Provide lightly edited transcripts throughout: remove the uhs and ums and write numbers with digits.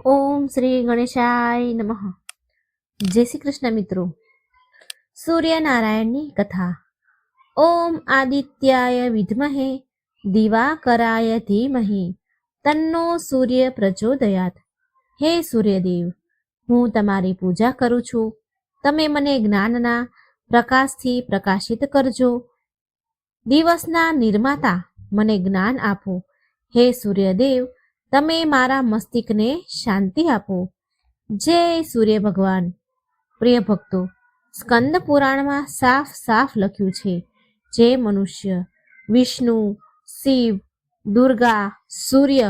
ઓમ શ્રી ગણેશાય નમઃ. જય શ્રી કૃષ્ણ મિત્રો. સૂર્યનારાયણની કથા. ઓમ આદિત્યાય વિદ્મહે દિવાકરાય ધીમહિ તન્નો સૂર્ય પ્રચોદયાત. હે સૂર્યદેવ, હું તમારી પૂજા કરું છું. તમે મને જ્ઞાનના પ્રકાશથી પ્રકાશિત કરજો. દિવસના નિર્માતા, મને જ્ઞાન આપો. હે સૂર્યદેવ, તમે મારા મસ્તિષ્કને શાંતિ આપો. જય સૂર્ય ભગવાન. પ્રિય ભક્તો, સ્કંદ પુરાણમાં સાફ સાફ લખ્યું છે, જે મનુષ્ય વિષ્ણુ, શિવ, દુર્ગા, સૂર્ય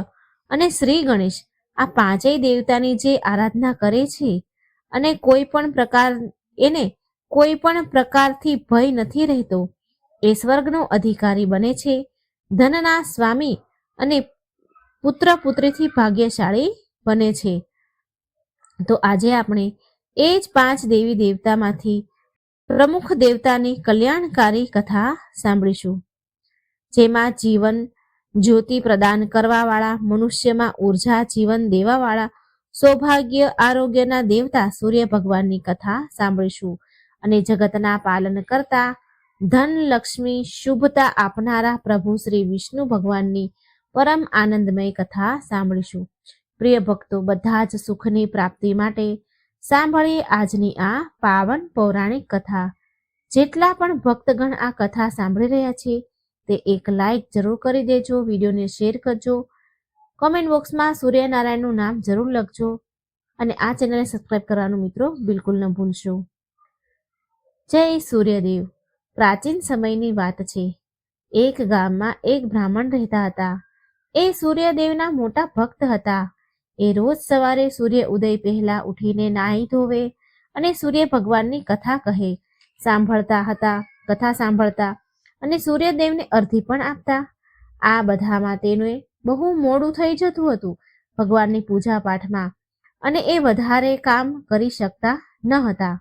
અને શ્રી ગણેશ આ પાંચેય દેવતાની જે આરાધના કરે છે અને કોઈ પણ પ્રકારથી ભય નથી રહેતો, એ સ્વર્ગનો અધિકારી બને છે, ધનના સ્વામી અને પુત્ર પુત્રીથી ભાગ્યશાળી બને છે. તો આજે આપણે એ જ 5 દેવી દેવતામાંથી પ્રમુખ દેવતાની કલ્યાણકારી કથા સાંભળીશું, જેમાં જીવન જ્યોતિ પ્રદાન કરવાવાળા, મનુષ્યમાં ઉર્જા જીવન દેવાવાળા, સૌભાગ્ય આરોગ્યના દેવતા સૂર્ય ભગવાનની કથા સાંભળીશું અને જગતના પાલન કરતા, ધન લક્ષ્મી શુભતા આપનારા પ્રભુ શ્રી વિષ્ણુ ભગવાનની પરમ આનંદમય કથા સાંભળીશું. પ્રિય ભક્તો, બધા જ સુખની પ્રાપ્તિ માટે સાંભળીએ આજની આ પાવન પૌરાણિક કથા. જેટલા પણ ભક્તગણ આ કથા સાંભળી રહ્યા છે તે એક લાઈક જરૂર કરી દેજો, વિડીયોને શેર કરજો, કોમેન્ટ બોક્સમાં સૂર્યનારાયણનું નામ જરૂર લખજો અને આ ચેનલને સબસ્ક્રાઈબ કરવાનું મિત્રો બિલકુલ ન ભૂલશો. જય સૂર્યદેવ. પ્રાચીન સમયની વાત છે. એક ગામમાં એક બ્રાહ્મણ રહેતા હતા. એ સૂર્યદેવના મોટા ભક્ત હતા. એ રોજ સવારે સૂર્ય ઉદય પહેલા ઉઠીને નાહી ધોવે અને સૂર્ય ભગવાનની કથા સાંભળતા અને સૂર્યદેવને અર્ધી પણ આપતા. આ બધામાં તેને બહુ મોડું થઈ જતું હતું ભગવાનની પૂજા પાઠમાં, અને એ વધારે કામ કરી શકતા ન હતા,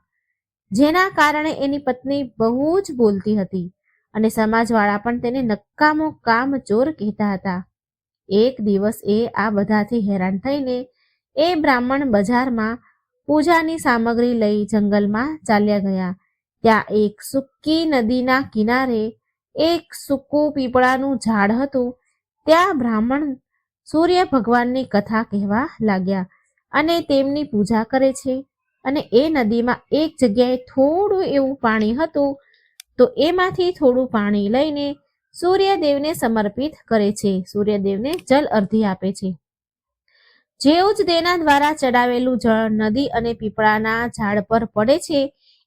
જેના કારણે એની પત્ની બહુ જ બોલતી હતી અને સમાજવાળા પણ તેને નકામો કામચોર કહેતા હતા. એક દિવસ એ આ બધાથી હેરાન થઈને એ બ્રાહ્મણ બજારમાં પૂજાની સામગ્રી લઈ જંગલમાં ચાલ્યા ગયા. ત્યાં એક સૂકી નદીના કિનારે એક સૂકું પીપળાનું ઝાડ હતું. ત્યાં બ્રાહ્મણ સૂર્ય ભગવાનની કથા કહેવા લાગ્યા અને તેમની પૂજા કરે છે. અને એ નદીમાં એક જગ્યાએ થોડું એવું પાણી હતું, તો એમાંથી થોડું પાણી લઈને સૂર્યદેવને સમર્પિત કરે છે. સૂર્યદેવને જલ અર્ધી આપે છે. જેવું જ તેના દ્વારા ચડાવેલું જળ નદી અને પીપળાના ઝાડ પર પડે છે,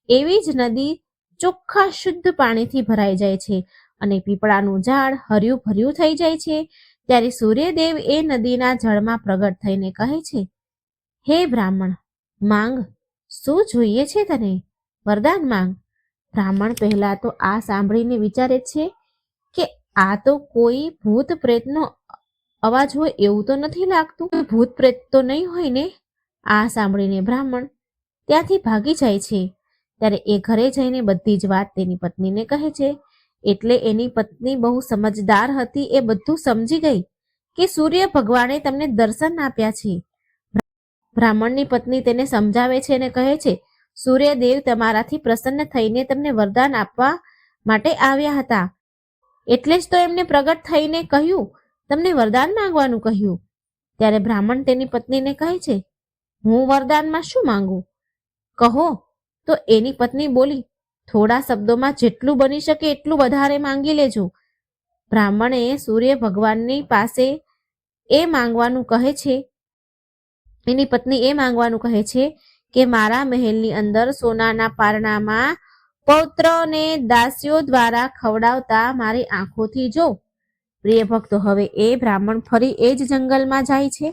એવી જ નદી ચોખ્ખા શુદ્ધ પાણીથી ભરાઈ જાય છે અને પીપળાનું ઝાડ હર્યું ભર્યું થઈ જાય છે. ત્યારે સૂર્યદેવ એ નદીના જળમાં પ્રગટ થઈને કહે છે, હે બ્રાહ્મણ, માંગ, શું જોઈએ છે તને? વરદાન માંગ. બ્રાહ્મણ પહેલા તો આ સાંભળીને વિચારે છે કે આ તો કોઈ ભૂત પ્રેતનો અવાજ હોય એવું તો નથી લાગતું. ભૂત પ્રેત તો નહીં હોય ને? આ સાંભળીને બ્રાહ્મણ ત્યાંથી ભાગી જાય છે. ત્યારે એ ઘરે જઈને બધી જ વાત તેની પત્નીને કહે છે. એટલે એની પત્ની બહુ સમજદાર હતી. એ બધું સમજી ગઈ કે સૂર્ય ભગવાને તમને દર્શન આપ્યા છે. બ્રાહ્મણની પત્ની તેને સમજાવે છે અને કહે છે, સૂર્યદેવ તમારાથી પ્રસન્ન થઈને તમને વરદાન આપવા માટે આવ્યા હતા, એટલે જ તો એમને પ્રગટ થઈને કહ્યું, તમને વરદાન માંગવાનું કહ્યું. ત્યારે બ્રાહ્મણ તેની પત્નીને કહે છે, હું વરદાનમાં શું માંગુ? કહો. તો એની પત્ની બોલી, થોડા શબ્દોમાં જેટલું બની શકે એટલું વધારે માંગી લેજો. બ્રાહ્મણે સૂર્ય ભગવાનની પાસે એની પત્ની એ માંગવાનું કહે છે કે મારા મહેલની અંદર સોનાના પારણામાં પૌત્રને દાસીઓ દ્વારા ખવડાવતા મારી આંખોથી જો. પ્રિય ભક્તો, હવે એ બ્રાહ્મણ ફરી એ જ જંગલમાં જાય છે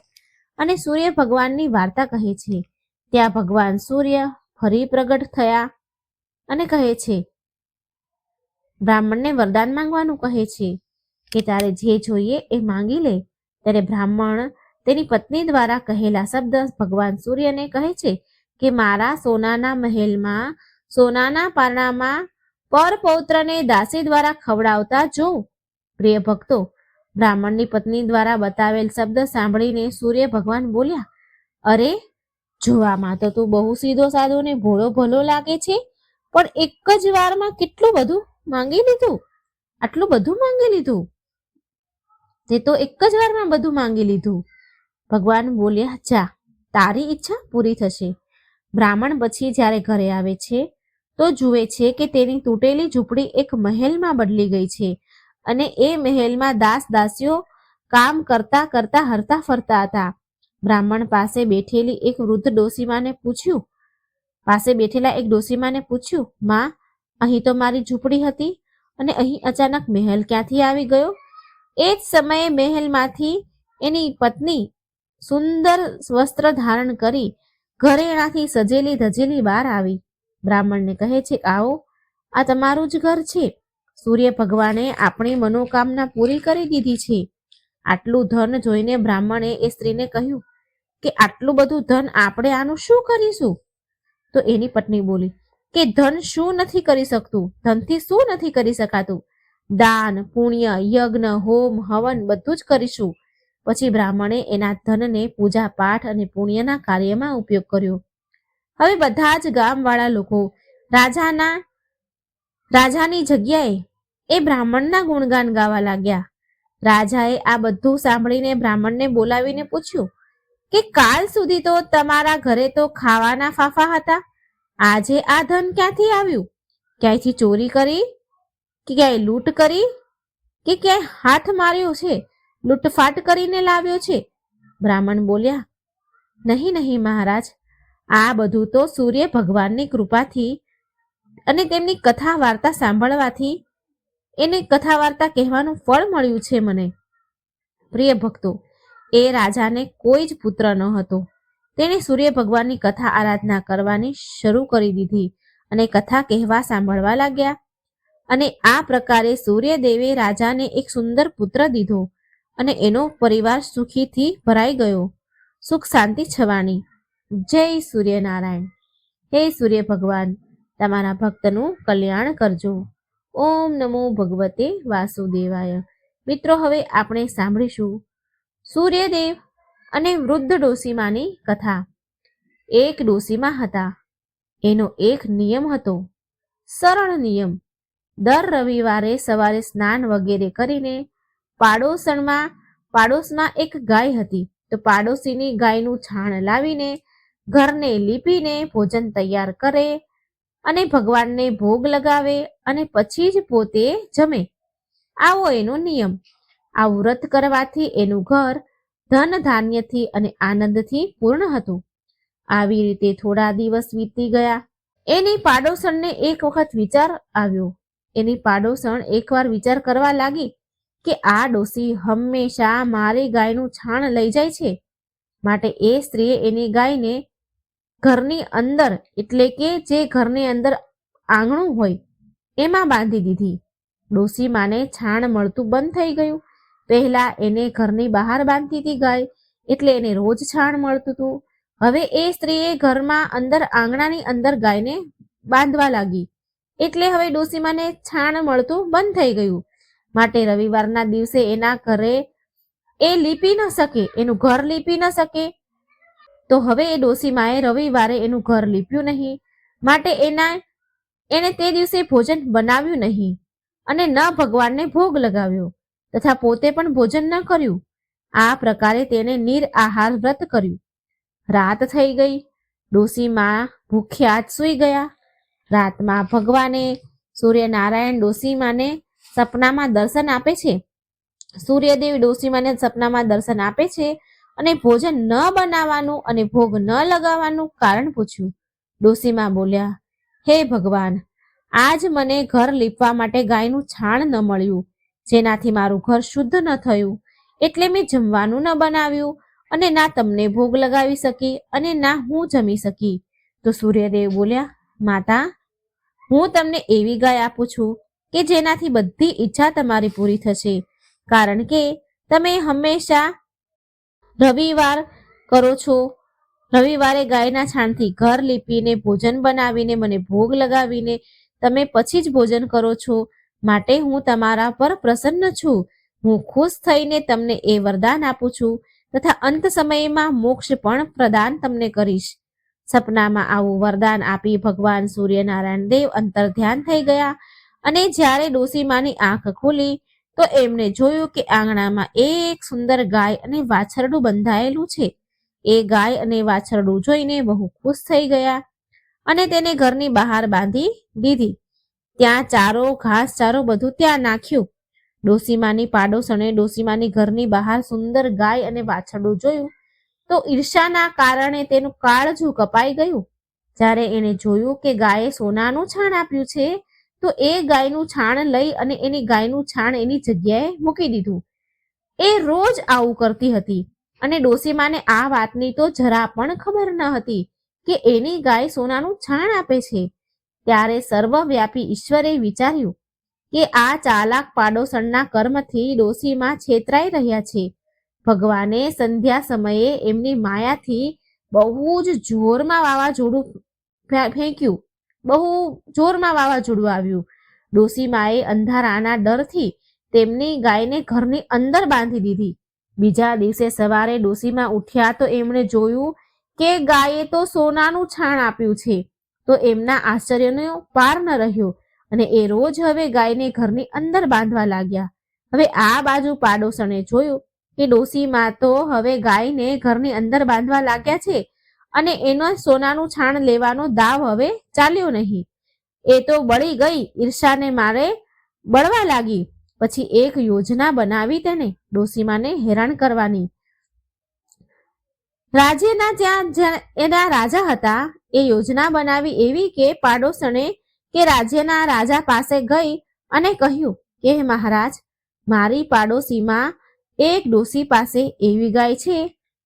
અને સૂર્ય ભગવાનની વાર્તા કહે છે. ત્યાં ભગવાન સૂર્ય ફરી પ્રગટ થયા અને કહે છે, બ્રાહ્મણને વરદાન માંગવાનું કહે છે કે તારે જે જોઈએ એ માંગી લે. ત્યારે બ્રાહ્મણ તેની પત્ની દ્વારા કહેલા શબ્દ ભગવાન સૂર્યને કહે છે કે મારા સોનાના મહેલમાં સોનાના પારણામાં પરપૌત્રને દાસી દ્વારા ખવડાવતા જો. પ્રિય ભક્તો, બ્રાહ્મણની પત્ની દ્વારા બતાવેલ શબ્દ સાંભળીને સૂર્ય ભગવાન બોલ્યા, અરે, જોવામાં તો તું બહુ સીધો સાધો ને ભોળો ભલો લાગે છે, પણ એક જ વારમાં કેટલું બધું માંગી લીધું. આટલું બધું માંગી લીધું. તે તો એક જ વારમાં બધું માંગી લીધું. ભગવાન બોલ્યા, જા, તારી ઈચ્છા પૂરી થશે. બ્રાહ્મણ પછી જ્યારે ઘરે આવે છે તો જુએ છે કે તેની તૂટેલી ઝૂંપડી એક મહેલમાં બદલી ગઈ છે અને એ મહેલમાં દાસ દાસીઓ કામ કરતા કરતા હરતા ફરતા હતા. બ્રાહ્મણ પાસે બેઠેલી એક વૃદ્ધ ડોસીમાને પૂછ્યું માં, અહીં તો મારી ઝૂંપડી હતી અને અહીં અચાનક મહેલ ક્યાંથી આવી ગયો? એ જ સમયે મહેલમાંથી એની પત્ની સુંદર વસ્ત્ર ધારણ કરી ઘરેણાથી સજેલી ધજેલી બહાર આવી. બ્રાહ્મણને કહે છે, આવો, આ તમારું જ ઘર છે. સૂર્ય ભગવાને આપણી મનોકામના પૂરી કરી દીધી છે. આટલું ધન જોઈને બ્રાહ્મણે એ સ્ત્રીને કહ્યું કે આટલું બધું ધન આપણે આનું શું કરીશું? તો એની પત્ની બોલી કે ધન શું નથી કરી શકતું, ધનથી શું નથી કરી શકાતું? દાન, પુણ્ય, યજ્ઞ, હોમ, હવન બધું જ કરીશું. પછી બ્રાહ્મણે એના ધનને પૂજા પાઠ અને પુણ્યના કાર્યમાં ઉપયોગ કર્યો. હવે બધા જ ગામવાળા લોકો રાજાની જગ્યાએ એ બ્રાહ્મણના ગુણગાન ગાવા લાગ્યા. રાજાએ આ બધું સાંભળીને બ્રાહ્મણને બોલાવીને પૂછ્યું કે કાલ સુધી તો તમારા ઘરે તો ખાવાના ફાફા હતા, આજે આ ધન ક્યાંથી આવ્યું? ક્યાંયથી ચોરી કરી કે ક્યાંય લૂંટ કરી કે ક્યાંય હાથ માર્યો છે, લૂંટફાટ કરીને લાવ્યો છે? બ્રાહ્મણ બોલ્યા, નહીં મહારાજ, આ બધું તો સૂર્ય ભગવાનની કૃપાથી અને તેમની કથા વાર્તા સાંભળવાથી એને કથા વાર્તા કહેવાનું ફળ મળ્યું છે મને. પ્રિય ભક્તો, એ રાજાને કોઈ જ પુત્ર ન હતો. તેણે સૂર્ય ભગવાનની કથા આરાધના કરવાની શરૂ કરી દીધી અને કથા કહેવા સાંભળવા લાગ્યા. અને આ પ્રકારે સૂર્યદેવે રાજાને એક સુંદર પુત્ર દીધો અને એનો પરિવાર સુખીથી ભરાઈ ગયો. સુખ શાંતિ છવાણી. જય સૂર્યનારાયણ. હે સૂર્ય ભગવાન, તમારા ભક્તનું કલ્યાણ કરજો. ઓમ નમો ભગવતે વાસુદેવાય. મિત્રો, હવે આપણે સાંભળીશું સૂર્યદેવ અને વૃદ્ધ ડોસીમાની કથા. એક ડોસીમા હતા. એનો એક નિયમ હતો, સરળ નિયમ. દર રવિવારે સવારે સ્નાન વગેરે કરીને પાડોશમાં એક ગાય હતી. તો પાડોશીની ગાયનું છાણ લાવીને ઘરને લીપીને ભોજન તૈયાર કરે અને ભગવાનને ભોગ લગાવે અને પછી જ પોતે જમે. આવો એનો નિયમ. આ વ્રત કરવાથી એનું ઘર ધન ધાન્યથી અને આનંદથી પૂર્ણ હતું. આવી રીતે થોડા દિવસ વીતી ગયા. એની પાડોશણને એક વખત વિચાર આવ્યો. એની પાડોશણ એકવાર વિચાર કરવા લાગી કે આ ડોસી હંમેશા મારી ગાયનું છાણ લઈ જાય છે, માટે એ સ્ત્રીએ એની ગાયને ઘરની અંદર, એટલે કે જે ઘરની અંદર આંગણું હોય એમાં બાંધી દીધી. ડોસી માને છાણ મળતું બંધ થઈ ગયું. પહેલા એને ઘરની બહાર બાંધતી હતી ગાય, એટલે એને રોજ છાણ મળતું હતું. હવે એ સ્ત્રીએ ઘરમાં અંદર આંગણાની અંદર ગાયને બાંધવા લાગી, એટલે હવે ડોસીમાને છાણ મળતું બંધ થઈ ગયું. માટે રવિવારના દિવસે એના ઘરે એ લીપી ન શકે, એનું ઘર લીપી ન શકે. તો હવે એ ડોસીમાએ રવિવારે એનું ઘર લીપ્યું નહીં, માટે એને તે દિવસે ભોજન બનાવ્યું નહીં અને ન ભગવાનને ભોગ લગાવ્યો તથા પોતે પણ ભોજન ન કર્યું. આ પ્રકારે તેને નિરઆહાર વ્રત કર્યું. રાત થઈ ગઈ. ડોસીમા ભૂખ્યા જ સૂઈ ગયા. રાતમાં ભગવાને સૂર્યનારાયણ ડોસીમાને સપનામાં દર્શન આપે છે. સૂર્યદેવ ડોસીમાને સપનામાં દર્શન આપે છે અને ભોજન ન બનાવવાનું અને ભોગ ન લગાવવાનું કારણ પૂછ્યું. ડોસીમા બોલ્યા, હે ભગવાન, આજ મને ઘર લીપવા માટે ગાયનું છાણ ન મળ્યું, જેનાથી મારું ઘર શુદ્ધ ન થયું, એટલે મેં જમવાનું ન બનાવ્યું અને ના તમને ભોગ લગાવી શકી અને ના હું જમી શકી. તો સૂર્યદેવ બોલ્યા, માતા, હું તમને એવી ગાય આપું છું કે જેનાથી બધી ઈચ્છા તમારી પૂરી થશે, કારણ કે તમે હંમેશા રવિવાર કરો છો. રવિવારે ગાયના છાણથી ઘર લીપીને ભોજન બનાવીને મને ભોગ લગાવીને તમે પછી જ ભોજન કરો છો, માટે હું તમારા પર પ્રસન્ન છું. હું ખુશ થઈને તમને એ વરદાન આપું છું તથા અંત સમયમાં મોક્ષ પણ પ્રદાન તમને કરીશ. સપનામાં આવું વરદાન આપી ભગવાન સૂર્યનારાયણ દેવ અંતર ધ્યાન થઈ ગયા અને જ્યારે ડોસીમાની આંખ ખુલી તો એમને જોયું કે આંગણામાં એક સુંદર ગાય અને વાછરડું બંધાયેલું છે. એ ગાય અને વાછરડું જોઈને બહુ ખુશ થઈ ગયા અને તેને ઘરની બહાર બાંધી દીધી. ત્યાં ચારો, ઘાસચારો બધું ત્યાં નાખ્યું. ડોસીમાની પાડોશણે ડોસીમાની ઘરની બહાર સુંદર ગાય અને વાછરડું જોયું તો ઈર્ષાના કારણે તેનું કાળજું કપાઈ ગયું. જ્યારે એણે જોયું કે ગાયે સોનાનું છાણ આપ્યું છે તો એ ગાયનું છાણ લઈ અને એની ગાયનું છાણ એની જગ્યાએ મૂકી દીધું. એ રોજ આવું કરતી હતી અને ડોસીમાને આ વાતની તો જરા પણ ખબર ન હતી કે એની ગાય સોનાનું છાણ આપે છે. ત્યારે સર્વવ્યાપી ઈશ્વરે વિચાર્યું કે આ ચાલાક પાડોશણના કર્મથી ડોસીમાં છેતરાઈ રહ્યા છે. ભગવાને સંધ્યા સમયે એમની માયાથી બહુ જ જોરમાં વાવાઝોડું ફેંક્યું. બહુ જોરમાં વાવાઝોડું આવ્યું. ડોસીમાએ અંધારાના ડરથી તેમની ગાયને ઘરની અંદર બાંધી દીધી. બીજા દિવસે સવારે ડોસીમાં ઉઠ્યા તો એમણે જોયું કે ગાયે તો સોનાનું છાણ આપ્યું છે. તો એમના આશ્ચર્યનો પાર ન રહ્યો અને એ રોજ હવે ગાયને ઘરની અંદર બાંધવા લાગ્યા. હવે આ બાજુ પાડોશણે જોયું કે ડોસીમાં તો હવે ગાયને ઘરની અંદર બાંધવા લાગ્યા છે અને એનો સોનાનું છાણ લેવાનો દાવ હવે ચાલ્યો નહીં. એ તો બળી ગઈ, ઈર્ષાને મારે બળવા લાગી. પછી એક યોજના બનાવી તેને ડોસીમાને હેરાન કરવાની. રાજ્યના જ્યાં એના રાજા હતા એ યોજના બનાવી એવી કે પાડોશણે કે રાજ્યના રાજા પાસે ગઈ અને કહ્યું કે મહારાજ, મારી પાડોશીમાં એક ડોસી પાસે એવી ગાય છે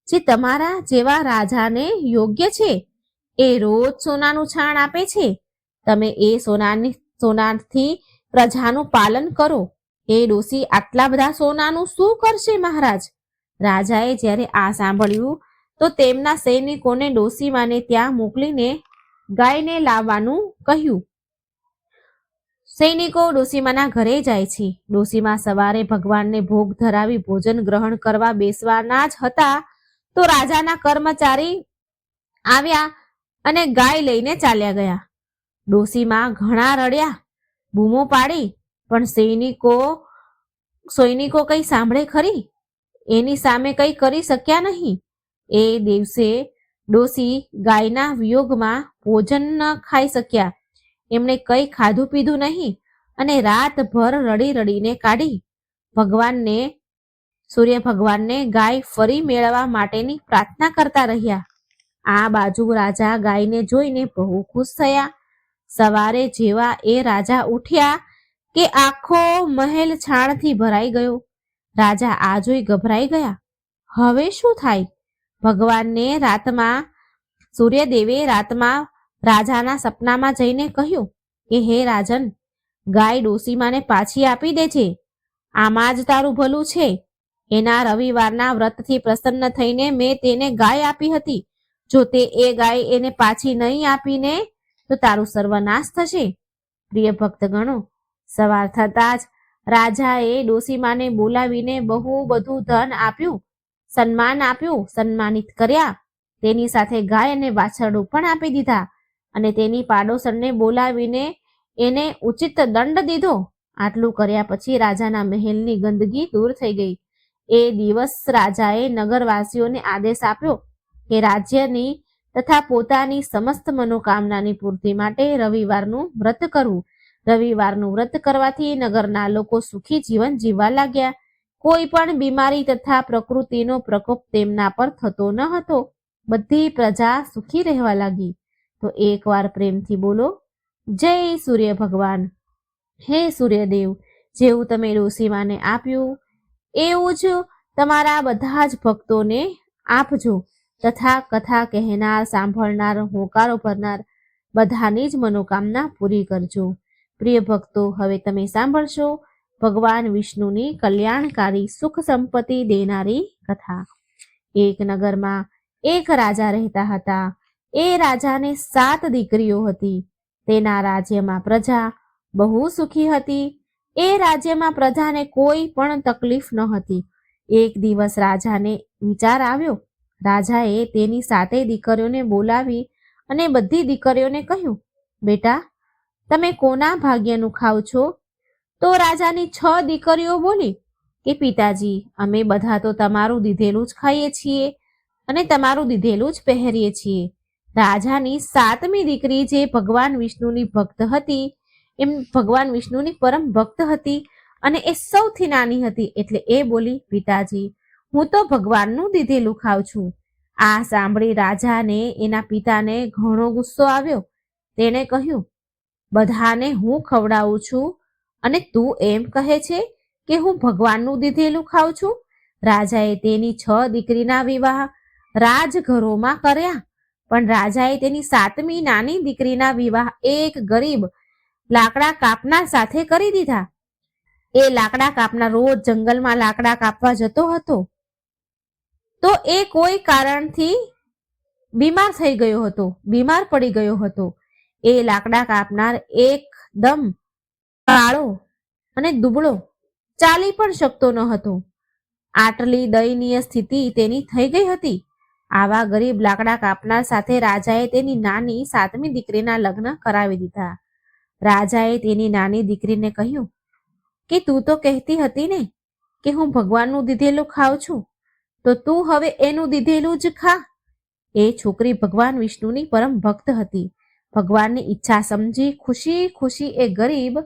જે તમારા જેવા રાજાને યોગ્ય છે. એ રોજ સોનાનું છાણ આપે છે. તમે એ સોનાથી પ્રજાનું પાલન કરો. એ ડોસી આટલા બધા સોનાનું શું કરશે મહારાજ? રાજાએ જ્યારે આ સાંભળ્યું તો તેમના સૈનિકોને ડોસીમાને ત્યાં મોકલીને ગાયને લાવવાનું કહ્યું. સૈનિકો ડોસીમાના ઘરે જાય છે. ડોસીમા સવારે ભગવાનને ભોગ ધરાવી ભોજન ગ્રહણ કરવા બેસવાના જ હતા તો રાજાના કર્મચારી આવ્યા અને ગાય લઈને ચાલ્યા ગયા. ડોસીમા ઘણા રડ્યા, બૂમો પાડી, પણ સૈનિકો કઈ સાંભળે ખરી? એની સામે કઈ કરી શક્યા નહીં. એ દિવસે ડોસી ગાયના વિયોગમાં ભોજન ન ખાઈ શક્યા. એમણે કઈ ખાધું પીધું નહીં અને રાતભર રડી રડીને કાઢી. સૂર્ય ભગવાનને ગાય ફરી મેળવવા માટેની પ્રાર્થના કરતા રહ્યા. આ બાજુ રાજા ગાયને જોઈને બહુ ખુશ થયા. સવારે જેવા એ રાજા ઉઠ્યા કે આખો મહેલ છાણથી ભરાઈ ગયો. રાજા આ જોઈ ગભરાઈ ગયા. હવે શું થાય? સૂર્યદેવે રાતમાં રાજાના સપનામાં જઈને કહ્યું કે હે રાજન, ગાય ડોસીમાને પાછી આપી દે છે. આમાં જ તારું ભલું છે. એના રવિવારના વ્રતથી પ્રસન્ન થઈને મેં તેને ગાય આપી હતી. જો તે એ ગાય એને પાછી નહીં આપીને તો તારું સર્વનાશ થશે. પ્રિય ભક્તગણો, સવાર થતાં જ રાજાએ ડોસીમાને બોલાવીને બહુ બધું ધન આપ્યું, સન્માન આપ્યું, સન્માનિત કર્યા. તેની સાથે ગાય અને વાછરડું પણ આપી દીધા અને તેની પાડોશણને બોલાવીને એને ઉચિત દંડ દીધો. આટલું કર્યા પછી રાજાના મહેલની ગંદકી દૂર થઈ ગઈ. એ દિવસ રાજાએ નગરવાસીઓને આદેશ આપ્યો કે રાજ્યની તથા પોતાની સમસ્ત મનોકામનાની પૂર્તિ માટે રવિવારનું વ્રત કરવું. રવિવારનું વ્રત કરવાથી નગરના લોકો સુખી જીવન જીવવા લાગ્યા. કોઈ પણ બીમારી તથા પ્રકૃતિનો પ્રકોપ તેમના પર થતો ન હતો. બધી પ્રજા સુખી રહેવા લાગી. તો એકવાર પ્રેમથી બોલો, જય સૂર્ય ભગવાન. હે સૂર્યદેવ, જેવું તમે ડોસીમાને આપ્યું એવું જ તમારા બધા જ ભક્તોને આપજો તથા કથા કહેનાર, સાંભળનાર, હોંકારો ભરનાર બધાની જ મનોકામના પૂરી કરજો. પ્રિય ભક્તો, હવે તમે સાંભળશો ભગવાન વિષ્ણુની કલ્યાણકારી સુખ સંપત્તિ દેનારી કથા. એક નગરમાં એક રાજા રહેતા હતા. એ રાજાને 7 દીકરીઓ હતી. તેના રાજ્યમાં પ્રજા બહુ સુખી હતી. એ રાજ્યમાં પ્રજાને કોઈ પણ તકલીફ ન હતી. એક દિવસ રાજાને વિચાર આવ્યો. રાજાએ તેની 7 દીકરીઓને બોલાવી અને બધી દીકરીઓને કહ્યું, બેટા, તમે કોના ભાગ્યનું ખાવ છો? તો રાજાની 6 દીકરીઓ બોલી કે પિતાજી, અમે બધા તો તમારું દીધેલું જ ખાઈએ છીએ અને તમારું દીધેલું જ પહેરીએ છીએ. રાજાની 7મી દીકરી, જે ભગવાન વિષ્ણુની ભક્ત હતી, ભગવાન વિષ્ણુની પરમ ભક્ત હતી અને એ સૌથી નાની હતી, એટલે એ બોલી, પિતાજી, હું તો ભગવાનનું દીધેલું ખાઉં છું. આ સાંભળી રાજાને એના પિતાને ઘણો ગુસ્સો આવ્યો. તેણે કહ્યું, બધાને હું ખવડાવું છું અને તું એમ કહે છે કે હું ભગવાનનું દીધેલું ખાઉં છું? રાજાએ તેની 6 દીકરીના વિવાહ રાજઘરોમાં કર્યા, પણ રાજાએ તેની 7મી નાની દીકરીના વિવાહ એક ગરીબ લાકડા કાપનાર સાથે કરી દીધા. એ લાકડા કાપનાર રોજ જંગલમાં લાકડા કાપવા જતો હતો. તો એ કોઈ કારણથી બીમાર પડી ગયો હતો. એ લાકડા કાપનાર એકદમ કાળો અને દુબળો, ચાલી પણ શકતો ન હતો. આટલી દયનીય સ્થિતિ તેની થઈ ગઈ હતી. આવા ગરીબ લાકડા કાપનાર સાથે રાજાએ તેની નાની 7મી દીકરીના લગ્ન કરાવી દીધા. રાજાએ તેની નાની દીકરીને કહ્યું કે તું તો કહેતી હતી ને કે હું ભગવાનનું દીધેલું ખાઉં છું, તો તું હવે એનું દીધેલું જ ખા. એ છોકરી ભગવાન વિષ્ણુની પરમ ભક્ત હતી. ભગવાનની ઈચ્છા સમજી ખુશી ખુશી એ ગરીબ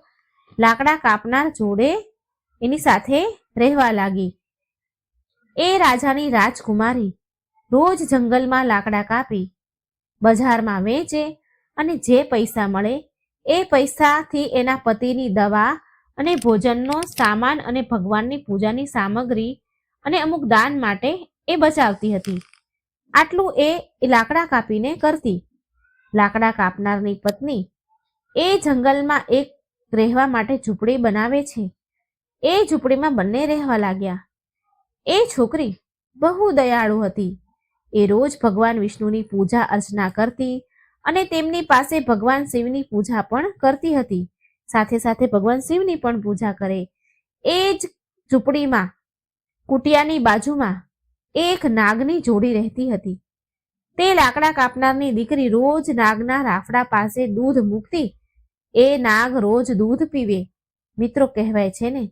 લાકડા કાપનાર જોડે એની સાથે રહેવા લાગી. એ રાજાની રાજકુમારી રોજ જંગલમાં લાકડા કાપી બજારમાં વેચે અને જે પૈસા મળે એ પૈસાથી એના પતિની દવા અને ભોજનનો સામાન અને ભગવાનની પૂજાની સામગ્રી અને અમુક દાન માટે એ બચાવતી હતી. આટલું એ લાકડા કાપીને કરતી. લાકડા કાપનારની પત્ની એ જંગલમાં એક રહેવા માટે ઝૂંપડી બનાવે છે. એ ઝૂંપડીમાં બંને રહેવા લાગ્યા. એ છોકરી બહુ દયાળુ હતી. એ રોજ ભગવાન વિષ્ણુની પૂજા અર્ચના કરતી અને તેમની પાસે ભગવાન શિવની પૂજા પણ કરતી હતી. સાથે સાથે ભગવાન શિવની પણ પૂજા કરે. એ જ ઝૂંપડીમાં કુટિયાની બાજુમાં એક નાગની જોડી રહેતી હતી. તે લાકડા કાપનારની દીકરી રોજ નાગના રાફડા પાસે દૂધ મૂકતી. એ નાગ રોજ દૂધ પીવે. મિત્રો, કહેવાય છે ને,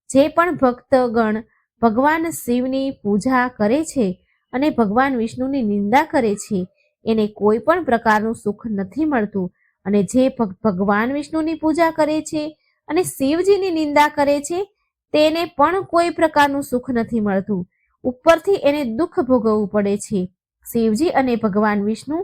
જે પણ ભક્તગણ ભગવાન શિવની પૂજા કરે છે અને ભગવાન વિષ્ણુની નિંદા કરે છે, એને કોઈ પણ પ્રકારનું સુખ નથી મળતું. અને જે ભગવાન વિષ્ણુની પૂજા કરે છે અને શિવજીની નિંદા કરે છે, તેને પણ કોઈ પ્રકારનું સુખ નથી મળતું. ઉપરથી એને દુઃખ ભોગવવું પડે છે. શિવજી અને ભગવાન વિષ્ણુ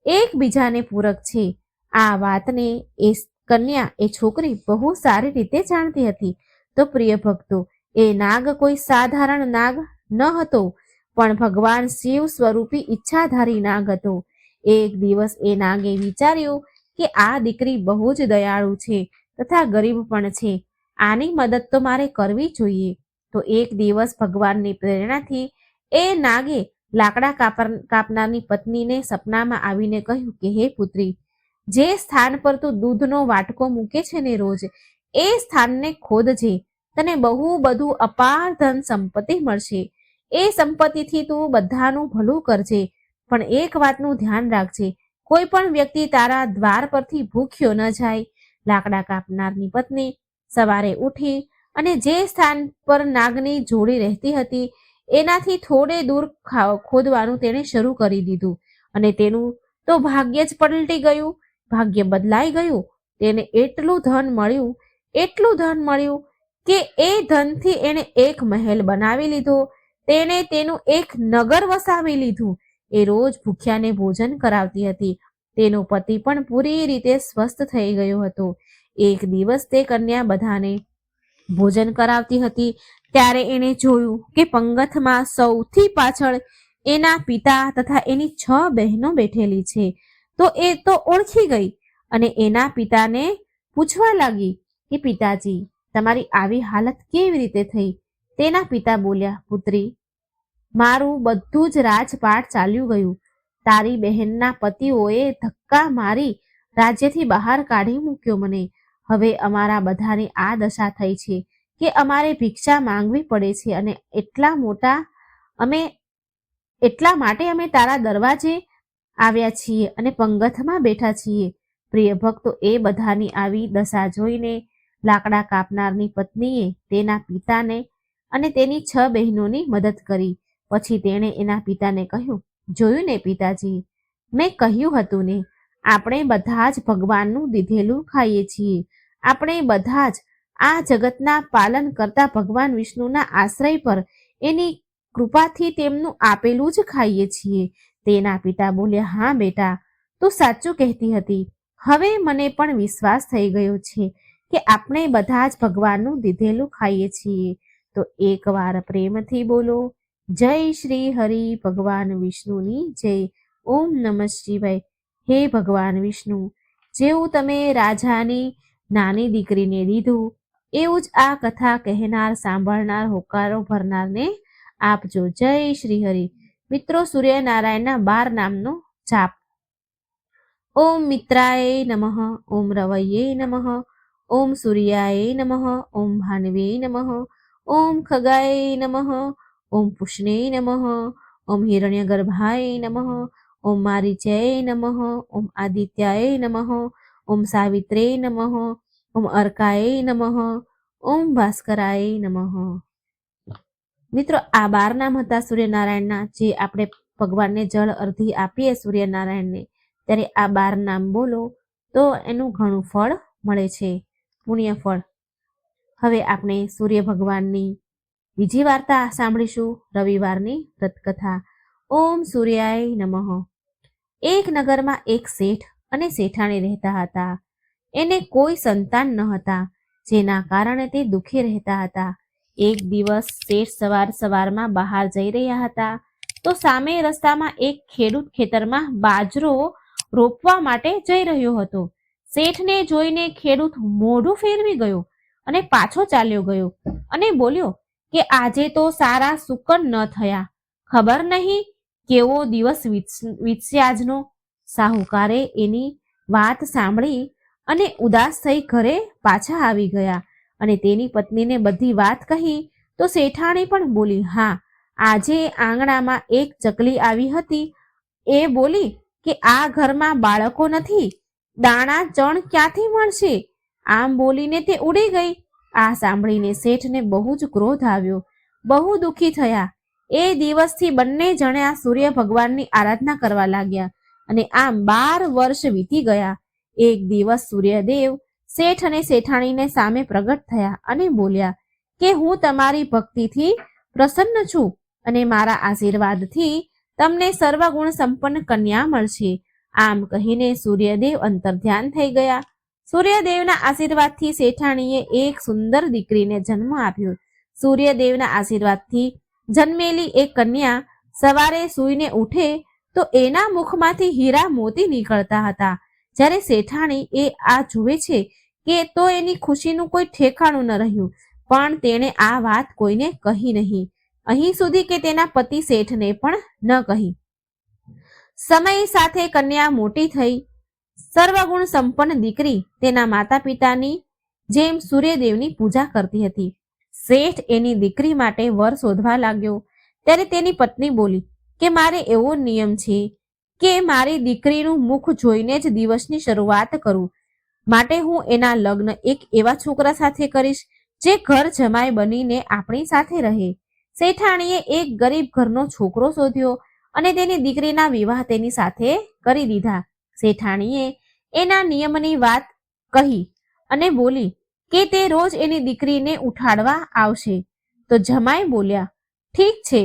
એકબીજાને પૂરક છે. આ વાતને એ કન્યા, એ છોકરી બહુ સારી રીતે જાણતી હતી. તો પ્રિય ભક્તો, એ નાગ કોઈ સાધારણ નાગ ન હતો, પણ ભગવાન શિવ સ્વરૂપી ઈચ્છાધારી નાગ હતો. એક દિવસ એ નાગે વિચાર્યું કે આ દીકરી બહુ જ દયાળુ છે તથા ગરીબ પણ છે. આની મદદ તો મારે કરવી જોઈએ. તો એક દિવસ ભગવાનની પ્રેરણાથી એ નાગે લાકડા કાપનારની પત્નીને સપનામાં આવીને કહ્યું કે હે પુત્રી, જે સ્થાન પર તું દૂધનો વાટકો મૂકે છે ને રોજ, એ સ્થાનને ખોદજે. તને બહુ બધું અપાર ધન સંપત્તિ મળશે. એ સંપત્તિથી તું બધાનું ભલું કરજે. પણ એક વાતનું ધ્યાન રાખજે, કોઈ પણ વ્યક્તિ તારા દ્વાર પરથી ભૂખ્યો ન જાય. લાકડા કાપનારની પત્ની સવારે ઉઠી અને જે સ્થાન પર નાગની જોડી રહેતી હતી એનાથી થોડે દૂર ખોદવાનું તેણે શરૂ કરી દીધું. અને તેનું તો ભાગ્ય જ પલટી ગયું. ભાગ્ય બદલાઈ ગયું. તેને એટલું ધન મળ્યું કે એ ધનથી એણે એક મહેલ બનાવી લીધો. તેણે તેનું એક નગર વસાવી લીધું. એ રોજ ભૂખ્યાને ભોજન કરાવતી હતી. તેનો પતિ પણ પૂરી રીતે સ્વસ્થ થઈ ગયો હતો. એક દિવસ તે કન્યા બધાને ભોજન કરાવતી હતી ત્યારે એણે જોયું કે પંગતમાં સૌથી પાછળ એના પિતા તથા એની 6 બહેનો બેઠેલી છે. તો એ તો ઓળખી ગઈ અને એના પિતાને પૂછવા લાગી કે પિતાજી, તમારી આવી હાલત કેવી રીતે થઈ? તેના પિતા બોલ્યા, પુત્રી, મારું બધું જ રાજપાટ ચાલ્યું ગયું. તારી બહેનના પતિઓએ ધક્કા મારી રાજ્યથી બહાર કાઢી મૂક્યો મને. હવે અમારા બધાની આ દશા થઈ છે. કે અમારે ભિક્ષા માંગવી પડે છે અને એટલા માટે અમે તારા દરવાજે આવ્યા છીએ અને પંગતમાં બેઠા છીએ. પ્રિય ભક્તો, એ બધાની આવી દશા જોઈને લાકડા કાપનારની પત્નીએ તેના પિતાને અને તેની 6 બહેનોની મદદ કરી. પછી તેણે એના પિતાને કહ્યું, જોયું ને પિતાજી, મેં કહ્યું હતું ને, આપણે બધા જ ભગવાનનું દીધેલું ખાઈએ છીએ. આપણે બધા જ આ જગતના પાલન કરતા ભગવાન વિષ્ણુના આશ્રય પર એની કૃપાથી તેમનું આપેલું જ ખાઈએ છીએ. તેના પિતા બોલ્યા, હા બેટા, તું સાચું કહેતી હતી. હવે મને પણ વિશ્વાસ થઈ ગયો છે કે આપણે બધા જ ભગવાનનું દીધેલું ખાઈએ છીએ. તો એકવાર પ્રેમથી બોલો, જય શ્રી હરિ ભગવાન વિષ્ણુની જય. ઓમ નમઃ શિવાય. હે ભગવાન વિષ્ણુ, જેવું તમે રાજાની નાની દીકરીને દીધું, એવું જ આ કથા કહેનાર, સાંભળનાર, હોકારો ભરનારને આપજો. જય શ્રી હરિ. મિત્રો, સૂર્યનારાયણના 12 નામનો જાપ. ઓમ મિત્રાય નમઃ, ઓમ રવયે નમઃ, ઓમ સૂર્યાય નમઃ, ઓમ ભાનવે નમઃ, ઓમ ખગાય નમઃ, ઓમ પુષ્ણે નમઃ, ઓમ હિરણ્યગર્ભાય નમઃ, ઓમ મારીચાય નમઃ, ઓમ આદિત્યાય નમઃ, ઓમ સાવિત્રે નમઃ, ઓમ અર્કાય નમઃ, ઓમ ભાસ્કરાય નમઃ. મિત્રો, આ 12 નામ હતા સૂર્યનારાયણના, જે આપણે ભગવાનને જળ અર્ધી આપીએ સૂર્યનારાયણને, ત્યારે આ 12 નામ બોલો તો એનું ઘણું ફળ મળે છે, પુણ્ય ફળ. હવે આપણે સૂર્ય ભગવાનની બીજી વાર્તા સાંભળીશું, રવિવારની વ્રતકથા. ઓમ સૂર્યાય નમઃ. એક નગરમાં એક શેઠ અને શેઠાણી રહેતા હતા. એને કોઈ સંતાન ન હતા, જેના કારણે તે દુઃખી રહેતા હતા. એક દિવસ શેઠ સવારમાં બહાર જઈ રહ્યા હતા, તો સામે રસ્તામાં એક ખેડૂત ખેતરમાં બાજરો રોપવા માટે જઈ રહ્યો હતો. શેઠને જોઈને ખેડૂત મોઢું ફેરવી ગયો અને પાછો ચાલ્યો ગયો અને બોલ્યો કે આજે તો સારા સુકન ન થયા, ખબર નહીં કેવો દિવસ વીતશે આજનો. સાહુકારે એની વાત સાંભળી અને ઉદાસ થઈ ઘરે પાછા આવી ગયા અને તેની પત્નીને બધી વાત કહી. તો શેઠાણી પણ બોલી, હા, આજે આંગણામાં એક ચકલી આવી હતી. એ બોલી કે આ ઘરમાં બાળકો નથી, દાણા ચણ ક્યાંથી મળશે? આમ બોલીને તે ઉડી ગઈ. આ સાંભળીને શેઠને બહુ જ ક્રોધ આવ્યો, બહુ દુઃખી થયા. એ દિવસથી બંને જણા સૂર્ય ભગવાનની આરાધના કરવા લાગ્યા અને આમ 12 વર્ષ વીતી ગયા. એક દિવસ સૂર્યદેવ શેઠ અને શેઠાણીને સામે પ્રગટ થયા અને બોલ્યા કે હું તમારી ભક્તિથી પ્રસન્ન છું અને મારા આશીર્વાદથી તમને સર્વગુણ સંપન્ન કન્યા મળશે. આમ કહીને સૂર્યદેવ અંતર્ધ્યાન થઈ ગયા. સૂર્યદેવના આશીર્વાદથી શેઠાણીએ એક સુંદર દીકરીને જન્મ આપ્યો. સૂર્યદેવના આશીર્વાદથી જન્મેલી એક કન્યા સવારે સૂઈને ઉઠે તો એના મુખમાંથી હીરા મોતી નીકળતા હતા. જ્યારે શેઠાણી એ આ જુએ છે કે તો એની ખુશીનું કોઈ ઠેકાણું ન રહ્યું, પણ તેણે આ વાત કોઈને કહી નહીં, અહીં સુધી કે તેના પતિ શેઠને પણ ન કહી. સમય સાથે કન્યા મોટી થઈ. સર્વગુણ સંપન્ન દીકરી તેના માતા પિતાની જેમ સૂર્યદેવની પૂજા કરતી હતી. શેઠ એની દીકરી માટે વર શોધવા લાગ્યો. ત્યારે તેની પત્ની બોલી કે મારે એવો નિયમ છે કે મારી દીકરીનું મુખ જોઈને જ દિવસની શરૂઆત કરું, માટે હું એના લગ્ન એક એવા છોકરા સાથે કરીશ જે ઘર જમાઈ બનીને આપણી સાથે રહે. શેઠાણીએ એક ગરીબ ઘરનો છોકરો શોધ્યો અને તેની દીકરીના વિવાહ તેની સાથે કરી દીધા. શેઠાણીએ એના નિયમની વાત કહી અને બોલી કે તે રોજ એની દીકરીને ઉઠાડવા આવશે. તો જમાઈ બોલ્યા, ઠીક છે,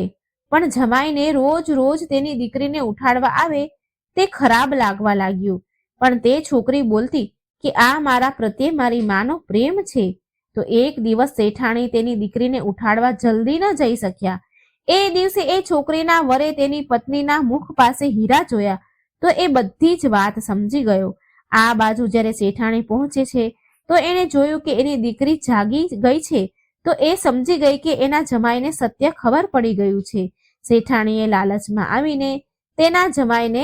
પણ જમાઈને રોજ રોજ તેની દીકરીને ઉઠાડવા આવે તે ખરાબ લાગવા લાગ્યું. પણ તે છોકરી બોલતી કે આ મારા પ્રત્યે મારી માનો પ્રેમ છે. તો એક દિવસ શેઠાણી તેની દીકરીને ઉઠાડવા જલ્દી ન જઈ શક્યા. એ દિવસે એ છોકરીના વરે તેની પત્નીના મુખ પાસે હીરા જોયા તો એ બધી જ વાત સમજી ગયો. આ બાજુ જ્યારે શેઠાણી પહોંચે છે તો એણે જોયું કે એની દીકરી જાગી ગઈ છે. તો એ સમજી ગઈ કે એના જમાઈને સત્ય ખબર પડી ગયું છે. શેઠાણીએ લાલચમાં આવીને તેના જમાઈને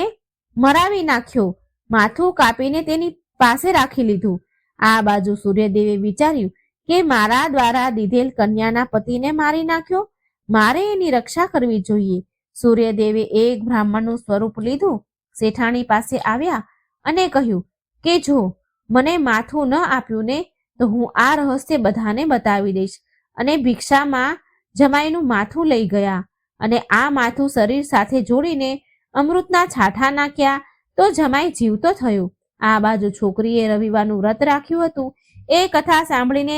મરાવી નાખ્યો, માથું કાપીને તેની પાસે રાખી લીધું. આ બાજુ સૂર્યદેવે વિચાર્યું કે મારા દ્વારા દીધેલ કન્યાના પતિને મારી નાખ્યો, મારે એની રક્ષા કરવી જોઈએ. સૂર્યદેવે એક બ્રાહ્મણનું સ્વરૂપ લીધું, શેઠાણી પાસે આવ્યા અને કહ્યું કે જો મને માથું ન આપ્યું ને તો હું આ રહસ્ય બધાને બતાવી દઈશ. અને ભિક્ષામાં જમાઈનું માથું લઈ ગયા અને આ માથું શરીર સાથે જોડીને અમૃતના છાંટા નાખ્યા તો જમાઈ જીવતો થયો. આ બાજુ છોકરીએ રવિવારનું વ્રત રાખ્યું હતું. એ કથા સાંભળીને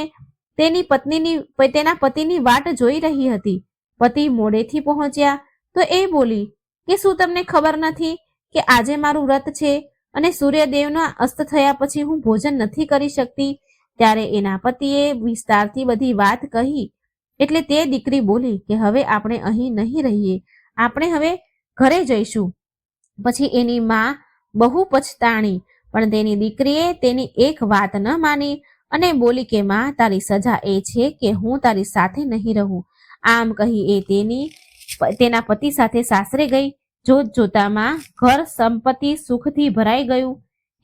તેના પતિની વાટ જોઈ રહી હતી. પતિ મોડેથી પહોંચ્યા તો એ બોલી કે શું તમને ખબર નથી કે આજે મારું વ્રત છે અને સૂર્યદેવના અસ્ત થયા પછી હું ભોજન નથી કરી શકતી. ત્યારે એના પતિએ વિસ્તારથી બધી વાત કહી. એટલે તે દીકરી બોલી કે હવે આપણે અહીં નહીં રહીએ, આપણે હવે ઘરે જઈશું. પછી એની માં બહુ પછતાણી, પણ તેની દીકરીએ તેની એક વાત ન માની અને બોલી કે માં, તારી સજા એ છે કે હું તારી સાથે નહીં રહું. આમ કહી એ તેના પતિ સાથે સાસરે ગઈ. જોત જોતામાં ઘર સંપત્તિ સુખથી ભરાઈ ગયું.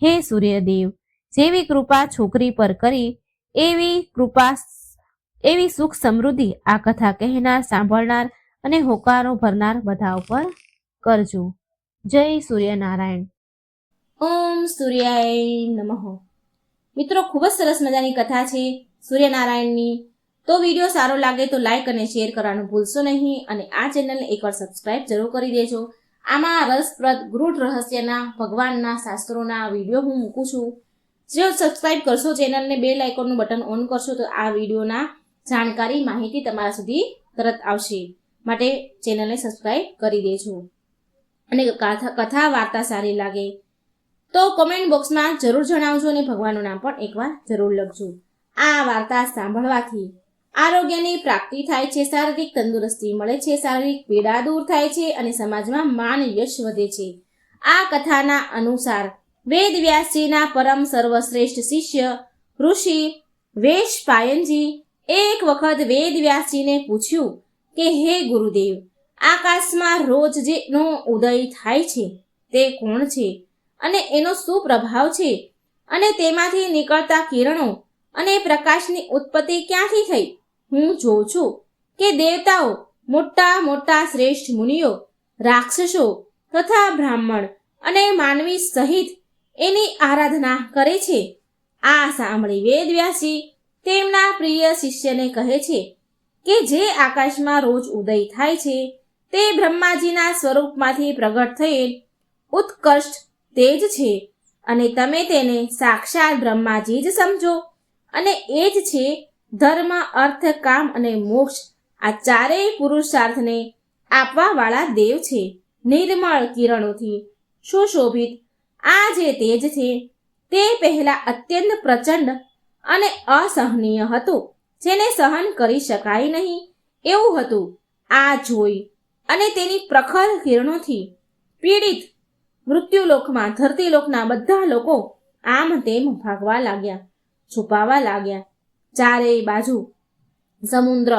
હે સૂર્યદેવ, જેવી કૃપા છોકરી પર કરી એવી સુખ સમૃદ્ધિ આ કથા કહેનાર, સાંભળનાર અને હોકારો ભરનાર બધા ઉપર કરજો. જય સૂર્યનારાયણ. ઓમ સૂર્યાય નમઃ. મિત્રો, ખૂબ જ સરસ મજાની કથા છે સૂર્યનારાયણની. તો વિડીયો સારો લાગે તો લાઈક અને શેર કરવાનું ભૂલશો નહીં અને આ ચેનલને એકવાર સબસ્ક્રાઇબ જરૂર કરી દેજો. આમાં રસપ્રદ ગૂઢ રહસ્યના ભગવાનના શાસ્ત્રોના વિડીયો હું મૂકું છું. જો સબસ્ક્રાઇબ કરશો ચેનલને, બેલ આઇકોનનું બટન ઓન કરશો તો આ વિડીયોના જાણકારી માહિતી તમારા સુધી તરત આવશે. માટે ચેનલને સબસ્ક્રાઇબ કરી દેજો. અને કથા વાર્તા સારી લાગે તો કોમેન્ટ બોક્સમાં જરૂર જણાવજો અને ભગવાનનું નામ પણ એકવાર જરૂર લખજો. આ વાર્તા સાંભળવાથી આરોગ્યની પ્રાપ્તિ થાય છે, શારીરિક તંદુરસ્તી મળે છે, શારીરિક પીડા દૂર થાય છે અને સમાજમાં માન યશ વધે છે. આ કથાના અનુસાર વેદવ્યાસજીના પરમ સર્વશ્રેષ્ઠ શિષ્ય ઋષિ વેશપાયનજી એક વખત વેદવ્યાસજીને પૂછ્યું કે હે ગુરુદેવ, આકાશમાં રોજ જેનો ઉદય થાય છે તે કોણ છે અને એનો શું પ્રભાવ છે અને તેમાંથી નીકળતા કિરણો અને પ્રકાશની ઉત્પત્તિ ક્યાંથી થઈ? હું જોઉં છું કે દેવતાઓ, મોટા મોટા શ્રેષ્ઠ મુનિઓ, રાક્ષસો તથા બ્રાહ્મણ અને માનવી સહિત એની આરાધના કરે છે. આ સાંભળી વેદવ્યાસજી તેમના પ્રિય શિષ્યને કહે છે કે જે આકાશમાં રોજ ઉદય થાય છે તે બ્રહ્માજીના સ્વરૂપમાંથી પ્રગટ થયેલ ઉત્કૃષ્ટ તેજ છે અને તમે તેને સાક્ષાત બ્રહ્માજી જ સમજો. અને એ જ છે ધર્મ, અર્થ, કામ અને મોક્ષ આ ચારેય પુરુષાર્થને આપવા વાળા દેવ છે. નિર્મળ કિરણોથી સુશોભિત આ જે તેજ છે તે પહેલા અત્યંત પ્રચંડ અને અસહનીય હતું, જેને સહન કરી શકાય નહીં એવું હતું. આ જોઈ અને તેની પ્રખર કિરણોથી પીડિત મૃત્યુલોકમાં ધરતીલોકના બધા લોકો આમ તેમ ભાગવા લાગ્યા, છુપાવા લાગ્યા. ચારેય બાજુ સમુદ્ર,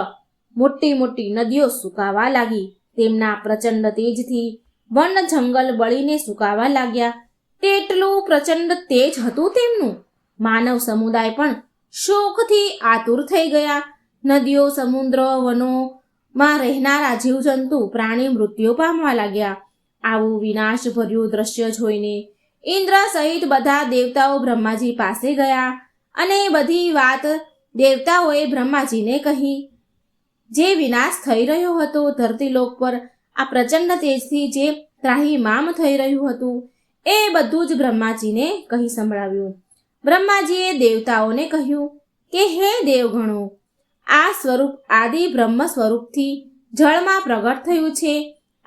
મોટી મોટી નદીઓ સુકાવા લાગી. તેમના પ્રચંડ તેજથી વન જંગલ બળીને સુકાવા લાગ્યા. તેટલું પ્રચંડ તેજ હતું તેમનું. માનવ સમુદાય પણ શોકથી આતુર થઈ ગયા. નદીઓ, સમુદ્ર, વનોમાં રહેનારા જીવજંતુ, પ્રાણી મૃત્યુ પામવા લાગ્યા. આવું વિનાશ ભર્યું દ્રશ્ય જોઈને ઇન્દ્ર સહિત બધા દેવતાઓ બ્રહ્માજી પાસે ગયા અને બધી વાત દેવતાઓએ બ્રહ્માજીને કહી. જે વિનાશ થઈ રહ્યો હતો ધરતીલોક પર આ પ્રચંડ તેજથી જે ત્રાહિમામ થઈ રહ્યું હતું એ બધું જ બ્રહ્માજીને કહી સંભળાવ્યું. બ્રહ્માજીએ દેવતાઓને કહ્યું કે હે દેવગણો, આ સ્વરૂપ આદિ બ્રહ્મ સ્વરૂપથી જળમાં પ્રગટ થયું છે.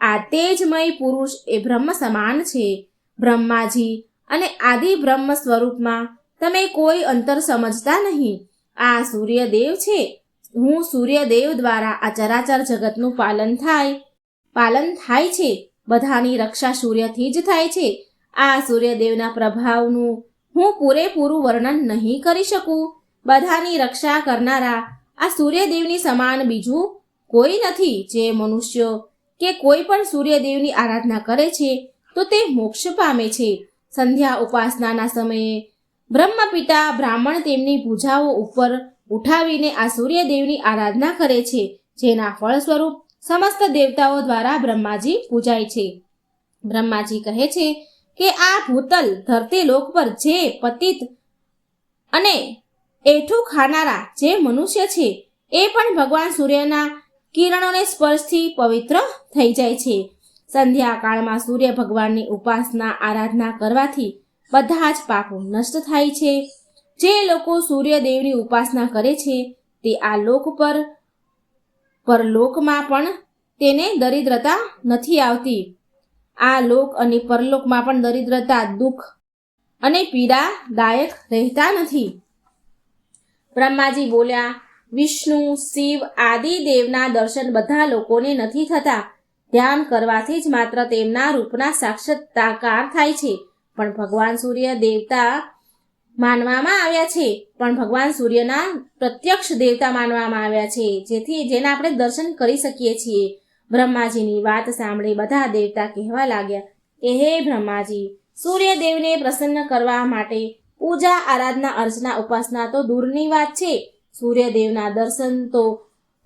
આ તેજમય પુરુષ એ બ્રહ્મ સમાન છે. બ્રહ્માજી અને આદિ બ્રહ્મ સ્વરૂપમાં તમે કોઈ અંતર સમજતા નહીં. આ સૂર્યદેવ છે. હું સૂર્યદેવ દ્વારા આ ચરાચર જગતનું પાલન થાય છે. બધાની રક્ષા સૂર્યથી જ થાય છે. આ સૂર્યદેવના પ્રભાવનું હું પૂરેપૂરું વર્ણન નહીં કરી શકું. બધાની રક્ષા કરનારા આ સૂર્યદેવની સમાન બીજું કોઈ નથી. જે મનુષ્યો કે કોઈ પણ સૂર્યદેવની આરાધના કરે છે તો તે મોક્ષ પામે છે. સંધ્યા ઉપાસનાના સમયે બ્રહ્મપિતા બ્રાહ્મણ તેમની ભુજાઓ ઉપર ઉઠાવીને આ સૂર્યદેવની આરાધના કરે છે, જેના ફળ સ્વરૂપ સમસ્ત દેવતાઓ દ્વારા બ્રહ્માજી પૂજાય છે. બ્રહ્માજી કહે છે કે આ ભૂતલ ધરતી લોક પર જે પતિત અને એઠું ખાનારા જે મનુષ્ય છે એ પણ ભગવાન સૂર્યના કિરણોને સ્પર્શથી પવિત્ર થઈ જાય છે. સંધ્યાકાળમાં સૂર્ય ભગવાનની ઉપાસના આરાધના કરવાથી બધા જ પાપો નષ્ટ થાય છે. જે લોકો સૂર્યદેવની ઉપાસના કરે છે તે આ લોક પર પરલોકમાં પણ તેને દરિદ્રતા નથી આવતી. આ લોક અને પરલોકમાં પણ દરિદ્રતા, દુઃખ અને પીડાદાયક રહેતા નથી. બ્રહ્માજી બોલ્યા, વિષ્ણુ, શિવ આદિ દેવના દર્શન બધા લોકોને નથી થતા. ધ્યાન કરવાથી જ માત્ર તેમના રૂપના સાક્ષાત્કાર થાય છે. પણ ભગવાન સૂર્ય દેવતા માનવામાં આવ્યા છે, પણ ભગવાન સૂર્યના પ્રત્યક્ષ દેવતા માનવામાં આવ્યા છે, જેના આપણે દર્શન કરી શકીએ છીએ. બ્રહ્માજીની વાત સાંભળી બધા દેવતા કહેવા લાગ્યા કે હે બ્રહ્માજી, સૂર્યદેવને પ્રસન્ન કરવા માટે પૂજા, આરાધના, અર્ચના, ઉપાસના તો દૂરની વાત છે. સૂર્યદેવના દર્શન તો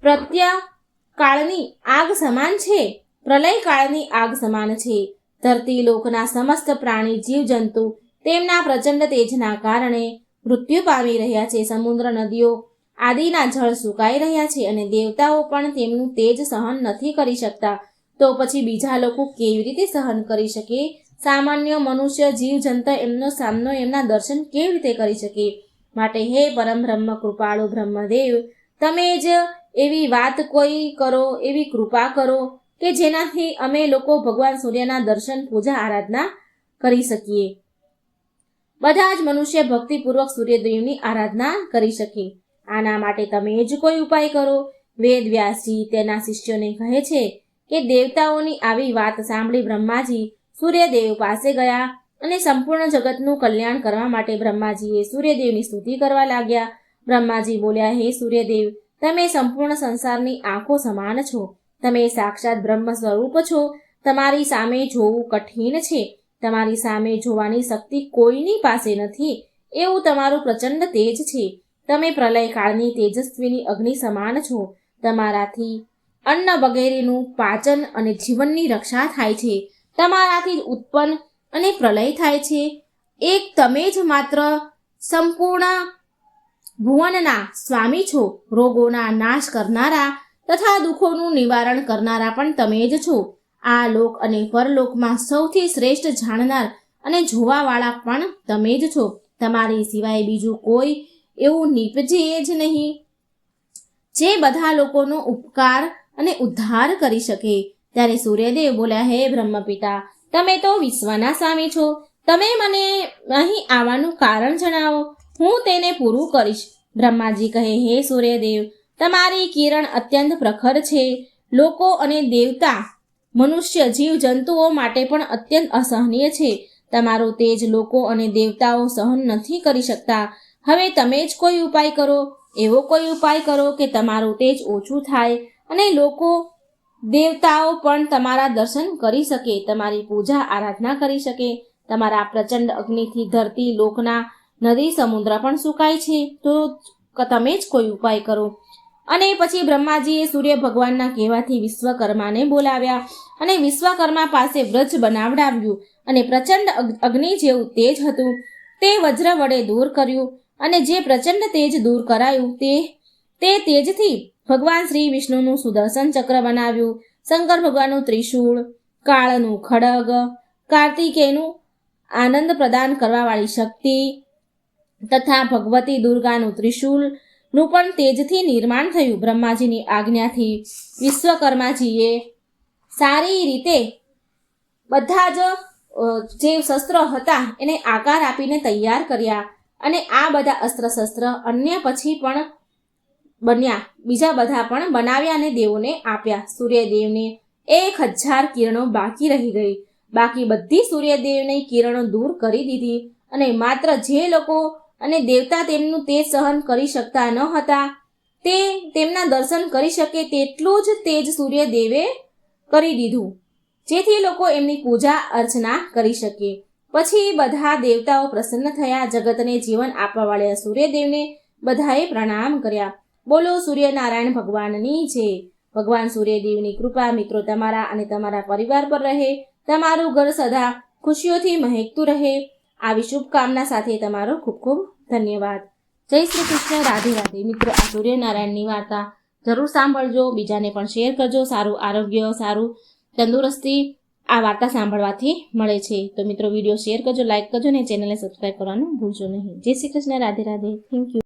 પ્રત્યકાળની આગ સમાન છે, પ્રલય કાળની આગ સમાન છે. ધરતી લોકના સમસ્ત પ્રાણી, જીવજંતુ તેમના પ્રચંડ તેજના કારણે મૃત્યુ પામી રહ્યા છે. સમુદ્ર, નદીઓ આદિના જળ સુકાઈ રહ્યા છે અને દેવતાઓ પણ તેમનું તેજ સહન નથી કરી શકતા. તો પછી બીજા લોકો કેવી રીતે સહન કરી શકે? સામાન્ય મનુષ્ય, જીવજંતુ એમનો સામનો, એમના દર્શન કેવી રીતે કરી શકે? માટે હે પરમ બ્રહ્મ કૃપાળુ બ્રહ્મદેવ, તમે જ એવી વાત કોઈ કરો, એવી કૃપા કરો કે જેનાથી અમે લોકો ભગવાન સૂર્યના દર્શન, પૂજા, આરાધના કરી શકીએ. બધા જ મનુષ્ય ભક્તિપૂર્વક સૂર્યદેવની આરાધના કરી શકે. આના માટે તમે જ કોઈ ઉપાય કરો. વેદ વ્યાસજી તેના શિષ્યોને કહે છે કે દેવતાઓની આવી વાત સાંભળી બ્રહ્માજી સૂર્યદેવ પાસે ગયા અને સંપૂર્ણ જગતનું કલ્યાણ કરવા માટે બ્રહ્માજીએ સૂર્યદેવની સ્તુતિ કરવા લાગ્યા. બ્રહ્માજી બોલ્યા, હે સૂર્યદેવ, તમે સંપૂર્ણ સંસારની આંખો સમાન છો. તમે સાક્ષાત બ્રહ્મ સ્વરૂપ છો. તમારી સામે જોવું કઠિન છે. તમારી સામે જોવાની શક્તિ કોઈની પાસે નથી, એવું તમારું પ્રચંડ તેજ છે. તમે પ્રલયકાળની તેજસ્વીની અગ્નિ સમાન છો. તમારાથી અન્ન વગેરેનું પાચન અને જીવનની રક્ષા થાય છે. તમારાથી જ ઉત્પન્ન અને પ્રલય થાય છે. એક તમે જ માત્ર સંપૂર્ણ ભુવનના સ્વામી છો. રોગોના નાશ કરનારા તથા દુઃખોનું નિવારણ કરનારા પણ તમે જ છો. આ લોક અને પરલોકમાં સૌથી શ્રેષ્ઠ જાણનાર અને જોવાવાળા પણ તમે જ છો. તમારી સિવાય બીજું કોઈ એવું નીપજે જ નહીં જે બધા લોકોનો ઉપકાર અને ઉદ્ધાર કરી શકે. ત્યારે સૂર્યદેવ બોલ્યા, હે બ્રહ્મપિતા, તમે તો વિશ્વના સ્વામી છો. તમે મને અહીં આવવાનું કારણ જણાવો, હું તેને પૂરું કરીશ. બ્રહ્માજી કહે, હે સૂર્યદેવ, તમારી કિરણ અત્યંત પ્રખર છે. લોકો અને દેવતા, મનુષ્ય, જીવ જંતુઓ માટે પણ અત્યંત અસહનીય છે. તમારું તેજ લોકો અને દેવતાઓ સહન નથી કરી શકતા. હવે તમે જ કોઈ ઉપાય કરો. એવો કોઈ ઉપાય કરો કે તમારું તેજ ઓછું થાય અને લોકો, દેવતાઓ પણ તમારા દર્શન કરી શકે, તમારી પૂજા આરાધના કરી શકે. તમારા પ્રચંડ અગ્નિથી ધરતી લોકના નદી, સમુદ્ર પણ સુકાય છે. તો તમે જ કોઈ ઉપાય કરો. અને પછી બ્રહ્માજીએ સૂર્ય ભગવાનના કહેવાથી વિશ્વકર્માને બોલાવ્યા અને વિશ્વકર્મા પાસે વ્રજ બનાવડાવ્યું અને પ્રચંડ અગ્નિ જેવું તેજ હતું તે વજ્ર વડે દૂર કર્યું. અને જે પ્રચંડ તેજ દૂર કરાયું તે તેજથી ભગવાન શ્રી વિષ્ણુનું સુદર્શન ચક્ર બનાવ્યું, શંકર ભગવાનનું ત્રિશૂળ, કાળનું ખડગ, કાર્તિકેયનું આનંદ પ્રદાન કરવાવાળી શક્તિ તથા ભગવતી દુર્ગાનું ત્રિશૂળનું પણ તેજથી નિર્માણ થયું. બ્રહ્માજીની આજ્ઞાથી વિશ્વકર્માજીએ સારી રીતે બધા જ જે શસ્ત્રો હતા એને આકાર આપીને તૈયાર કર્યા અને આ બધા અસ્ત્ર શસ્ત્ર અન્ય પછી પણ બન્યા, બીજા બધા પણ બનાવ્યા અને દેવોને આપ્યા. સૂર્યદેવને 1000 કિરણો બાકી રહી ગઈ. બાકી બધી સૂર્યદેવની કિરણો દૂર કરી દીધી અને માત્ર જે લોકો અને દેવતા તેમનું તેજ સહન કરી શકતા ન હતા તે તેમના દર્શન કરી શકે તેટલું જ તેજ સૂર્યદેવે કરી દીધું, જેથી લોકો એમની પૂજા અર્ચના કરી શકે. પછી બધા દેવતાઓ પ્રસન્ન થયા. જગતને જીવન આપવાવાળા સૂર્યદેવને બધાએ પ્રણામ કર્યા. બોલો સૂર્યનારાયણ ભગવાનની જય. ભગવાન સૂર્યદેવની કૃપા મિત્રો તમારા અને તમારા પરિવાર પર રહે. તમારું ઘર સદા ખુશીઓથી મહેકતું રહે. આવી શુભકામના સાથે તમારો ખૂબ ખૂબ ધન્યવાદ. જય શ્રી કૃષ્ણ. રાધે રાધે. મિત્રો આ સૂર્યનારાયણની વાર્તા જરૂર સાંભળજો, બીજાને પણ શેર કરજો. સારું આરોગ્ય, સારું તંદુરસ્તી આ વાર્તા સાંભળવાથી મળે છે. તો મિત્રો વિડીયો શેર કરજો, લાઈક કરજો અને ચેનલને સબસ્ક્રાઈબ કરવાનું ભૂલશો નહીં. જય શ્રી કૃષ્ણ. રાધે રાધે. Thank you.